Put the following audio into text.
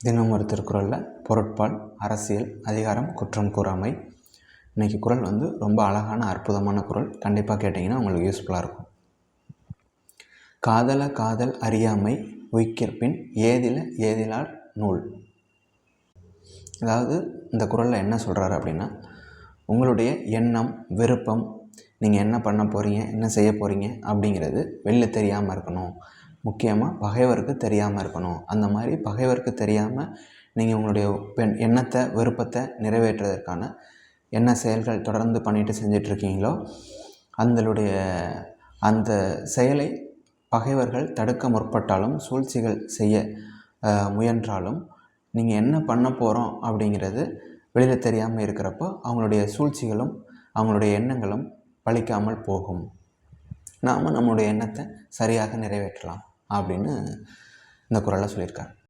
தினம் ஒரு திருக்குறளில் பொருட்பால், அரசியல், அதிகாரம், குற்றம் கூறாமை. இன்றைக்கி குறள் ரொம்ப அழகான அற்புதமான குறள். கண்டிப்பாக கேட்டிங்கன்னா உங்களுக்கு யூஸ்ஃபுல்லாக இருக்கும். காதல காதல் அறியாமை உய்க்கிற்பின் ஏதில ஏதிலார் நூல். அதாவது இந்த குறளில் என்ன சொல்கிறாரு அப்படின்னா, உங்களுடைய எண்ணம், விருப்பம், நீங்கள் என்ன பண்ண போகிறீங்க, என்ன செய்ய போகிறீங்க அப்படிங்கிறது வெளில தெரியாமல் இருக்கணும். முக்கியமாக பகைவருக்கு தெரியாமல் இருக்கணும். அந்த மாதிரி பகைவருக்கு தெரியாமல் நீங்கள் உங்களுடைய எண்ணத்தை, விருப்பத்தை நிறைவேற்றுவதற்கான என்ன செயல்கள் தொடர்ந்து பண்ணிட்டு செஞ்சிட்ருக்கீங்களோ அந்த செயலை பகைவர்கள் தடுக்க முற்பட்டாலும், சூழ்ச்சிகள் செய்ய முயன்றாலும், நீங்கள் என்ன பண்ண போகிறோம் அப்படிங்கிறது வெளியில் தெரியாமல் இருக்கிறப்போ அவங்களுடைய சூழ்ச்சிகளும் அவங்களுடைய எண்ணங்களும் பலிக்காமல் போகும். நாம் நம்மளுடைய எண்ணத்தை சரியாக நிறைவேற்றலாம் அப்படின்னு இந்த குறளில் சொல்லியிருக்காங்க.